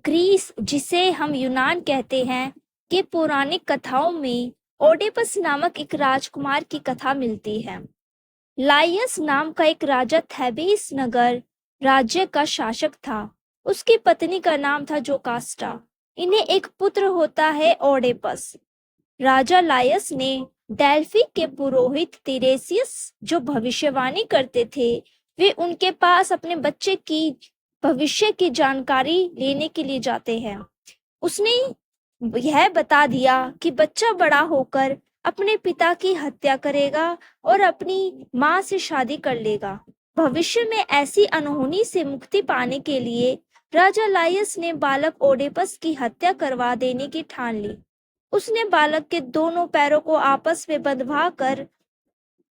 Greece, जिसे हम यूनान कहते हैं, के पौराणिक कथाओं में ओडेपस नामक एक राजकुमार की कथा मिलती है। लाइयस नाम का एक राजा थेबेस नगर राज्य का शासक था। उसकी पत्नी का नाम था जोकास्टा। इन्हें एक पुत्र होता है, ओडेपस। राजा लायस ने डेल्फी के पुरोहित तिरेसियस, जो भविष्यवाणी करते थे, वे उनके पास अपने बच्चे की भविष्य की जानकारी लेने के लिए जाते हैं। उसने यह बता दिया कि बच्चा बड़ा होकर अपने पिता की हत्या करेगा और अपनी माँ से शादी कर लेगा। भविष्य में ऐसी अनहोनी से मुक्ति पाने के लिए राजा लायस ने बालक ओडेपस की हत्या करवा देने की ठान ली। उसने बालक के दोनों पैरों को आपस में बंधवा कर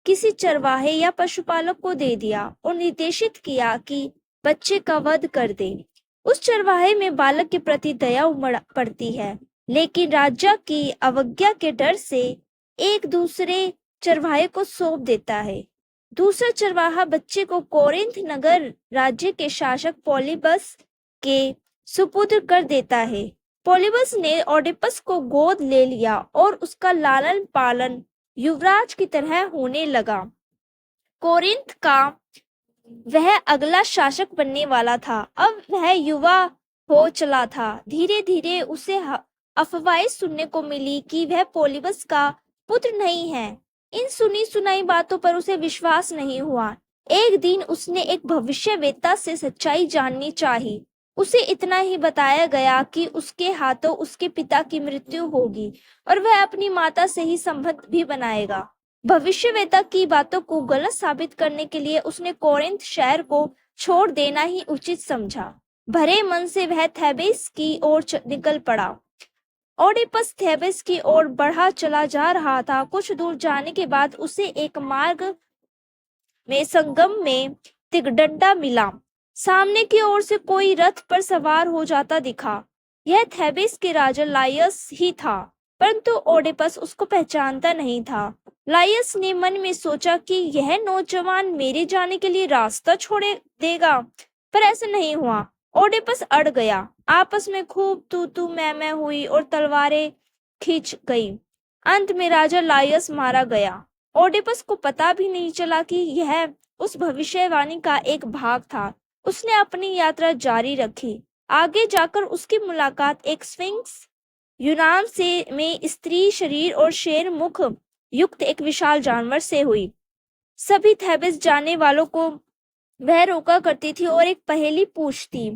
किसी चरवाहे या पशुपालक को दे दिया और निर्देशित किया कि बच्चे का वध कर दे। उस चरवाहे में बालक के प्रति दया उमड़ पड़ती है, लेकिन राजा की अवज्ञा के डर से एक दूसरे चरवाहे को सौंप देता है। दूसरा चरवाहा बच्चे को कोरिन्थ नगर राज्य के शासक पॉलीबस के सुपुत्र कर देता है। पॉलीबस ने ओडिपस को गोद ले लिया और उसका लालन पालन युवराज की तरह होने लगा। कोरिन्थ का वह अगला शासक बनने वाला था। अब वह युवा हो चला था। धीरे धीरे उसे अफवाहें सुनने को मिली कि वह पॉलीबस का पुत्र नहीं है। इन सुनी सुनाई बातों पर उसे विश्वास नहीं हुआ। एक दिन उसने एक भविष्यवेत्ता से सच्चाई जाननी चाही। उसे इतना ही बताया गया कि उसके हाथों उसके पिता की मृत्यु होगी और वह अपनी माता से ही संबंध भी बनाएगा। भविष्यवेत्ता की बातों को गलत साबित करने के लिए उसने कोरिन्थ शहर को छोड़ देना ही उचित समझा। भरे मन से वह थेबेस की ओर निकल पड़ा। ओडिपस थेबेस की ओर बढ़ा चला जा रहा था। कुछ दूर जाने के बाद उसे एक मार्ग में संगम में तिगडंडा मिला। सामने की ओर से कोई रथ पर सवार हो जाता दिखा। यह थेबेस के राजा लायस ही था, परंतु ओडिपस उसको पहचानता नहीं था। लायस ने मन में सोचा कि यह नौजवान मेरे जाने के लिए रास्ता छोड़े देगा, पर ऐसा नहीं हुआ। ओडिपस अड़ गया। आपस में खूब तू मैं हुई और तलवारें खींच गई। अंत में राजा लायस मारा गया। ओडिपस को पता भी नहीं चला कि यह उस भविष्यवाणी का एक भाग था। उसने अपनी यात्रा जारी रखी। आगे जाकर उसकी मुलाकात एक स्फिंक्स यूनान से में स्त्री शरीर और शेर मुख युक्त एक विशाल जानवर से हुई। सभी थेबेस जाने वालों को वह रोका करती थी और एक पहेली पूछती।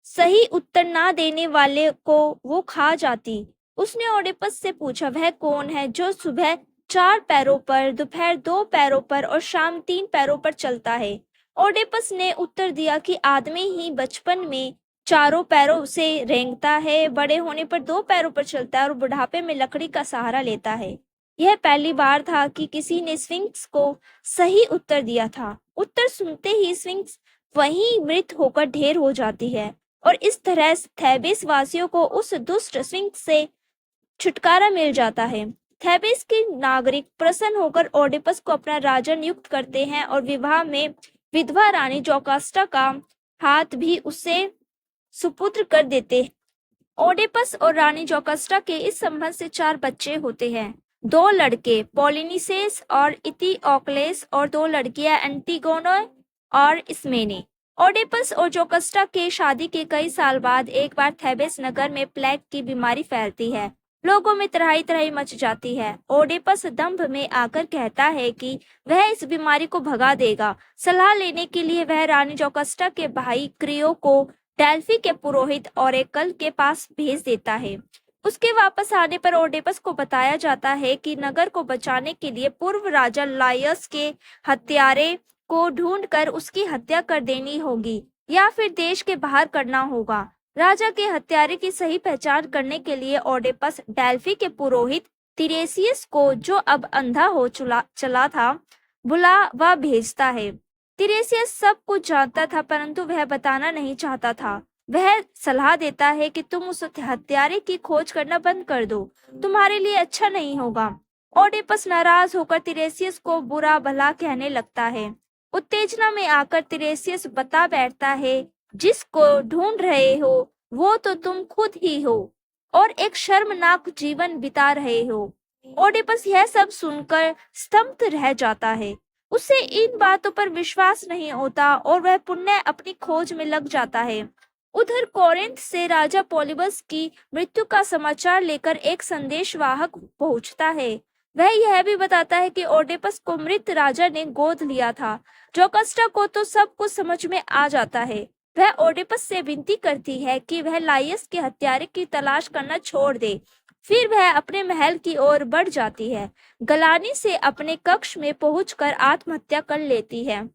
सही उत्तर ना देने वाले को वो खा जाती। उसने ओडिपस से पूछा, वह कौन है जो सुबह 4 पैरों पर, दोपहर 2 पैरों पर और शाम 3 पैरों पर चलता है? ओडिपस ने उत्तर दिया कि आदमी ही बचपन में 4 पैरों से रेंगता है, बड़े होने पर 2 पैरों पर चलता है और बुढ़ापे में लकड़ी का सहारा लेता है। यह पहली बार था कि किसी ने स्फिंक्स को सही उत्तर दिया था। उत्तर सुनते ही स्फिंक्स वहीं मृत होकर ढेर हो जाती है और इस तरह थेबेस वासियों को उस दुष्ट स्फिंक्स से छुटकारा मिल जाता है। थेबेस के नागरिक प्रसन्न होकर ओडिपस को अपना राजा नियुक्त करते हैं और विवाह में विधवा रानी जोकास्टा का हाथ भी उसे सुपुत्र कर देते हैं। ओडिपस और रानी जोकास्टा के इस संबंध से 4 बच्चे होते हैं। 2 लड़के पोलिनिसेस और इथिओक्लेस और 2 लड़कियां एंटिगोना और इस्मेने। ओडिपस और जोकास्टा के शादी के कई साल बाद एक बार थेबेस नगर में प्लेग की बीमारी फैलती है। लोगों में त्राही त्राही मच जाती है। ओडिपस दंभ में आकर कहता है कि वह इस बीमारी को भगा देगा। सलाह लेने के लिए वह रानी जोकास्टा के भाई क्रियो को डेल्फी के पुरोहित ओरेकल के पास भेज देता है। उसके वापस आने पर ओडिपस को बताया जाता है कि नगर को बचाने के लिए पूर्व राजा लायस के हत्यारे को ढूंढकर उसकी हत्या कर देनी होगी या फिर देश के बाहर करना होगा। राजा के हत्यारे की सही पहचान करने के लिए ओडिपस डेल्फी के पुरोहित तिरेसियस को, जो अब अंधा हो चला था, बुलावा भेजता है। तिरेसियस सब कुछ जानता था, परंतु वह बताना नहीं चाहता था। वह सलाह देता है कि तुम उस हत्यारे की खोज करना बंद कर दो, तुम्हारे लिए अच्छा नहीं होगा। ओडिपस नाराज होकर तिरेसियस को बुरा भला कहने लगता है। उत्तेजना में आकर तिरेसियस बता बैठता है, जिसको ढूंढ रहे हो वो तो तुम खुद ही हो और एक शर्मनाक जीवन बिता रहे हो। ओडिपस यह सब सुनकर स्तब्ध रह जाता है। उसे इन बातों पर विश्वास नहीं होता और वह पुनः अपनी खोज में लग जाता है। उधर कोरिन्थ से राजा पॉलिबस की मृत्यु का समाचार लेकर एक संदेशवाहक पहुंचता है। वह यह भी बताता है कि ओडिपस को मृत राजा ने गोद लिया था। जोकास्टा को तो सब कुछ समझ में आ जाता है। वह ओडिपस से विनती करती है कि वह लाइयस के हत्यारे की तलाश करना छोड़ दे। फिर वह अपने महल की ओर बढ़ जाती है। गलानी से अपने कक्ष में पहुंचकर आत्महत्या कर लेती है।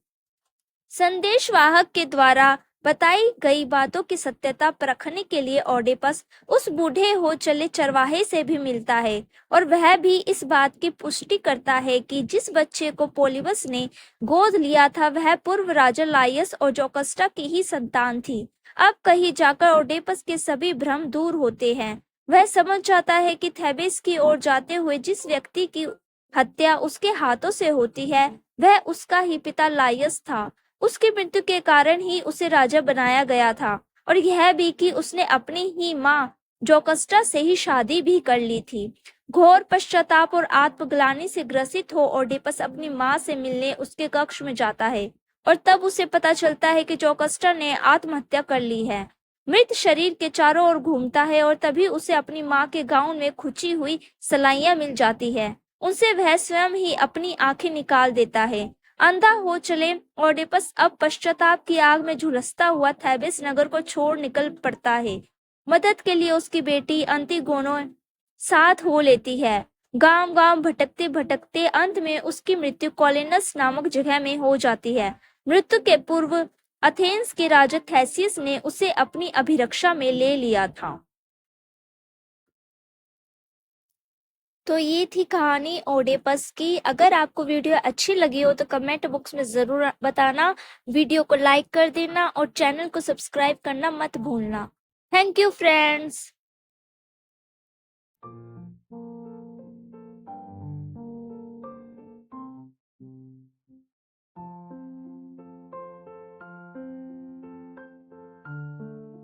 संदेशवाहक के द्वारा बताई गई बातों की सत्यता परखने के लिए ओडिपस उस बूढ़े हो चले चरवाहे से भी मिलता है और वह भी इस बात की पुष्टि करता है कि जिस बच्चे को पॉलिबस ने गोद लिया था वह पूर्व राजा लाइयस और जोकास्टा की ही संतान थी। अब कहीं जाकर ओडिपस के सभी भ्रम दूर होते हैं। वह समझ जाता है कि थेबिस की ओर जाते हुए जिस व्यक्ति की हत्या उसके हाथों से होती है वह उसका ही पिता लाइयस था। उसकी मृत्यु के कारण ही उसे राजा बनाया गया था और यह भी कि उसने अपनी ही माँ जोकास्टा से ही शादी भी कर ली थी। घोर पश्चाताप और आत्मग्लानि से ग्रसित हो ओडिपस अपनी माँ से मिलने उसके कक्ष में जाता है और तब उसे पता चलता है कि जोकास्टा ने आत्महत्या कर ली है। मृत शरीर के चारों ओर घूमता है और तभी उसे अपनी माँ के गाउन में खुची हुई सलाइयां मिल जाती है। उनसे वह स्वयं ही अपनी आंखें निकाल देता है। अंधा हो चले ओडिपस अब पश्चाताप की आग में झुलसता हुआ थेबिस नगर को छोड़ निकल पड़ता है। मदद के लिए उसकी बेटी अंतिगोनो साथ हो लेती है। गांव गांव भटकते भटकते अंत में उसकी मृत्यु कोलिनस नामक जगह में हो जाती है। मृत्यु के पूर्व अथेंस के राजा थेसियस ने उसे अपनी अभिरक्षा में ले लिया था। तो ये थी कहानी ओडिपस की। अगर आपको वीडियो अच्छी लगी हो तो कमेंट बॉक्स में जरूर बताना, वीडियो को लाइक कर देना और चैनल को सब्सक्राइब करना मत भूलना। Thank you friends.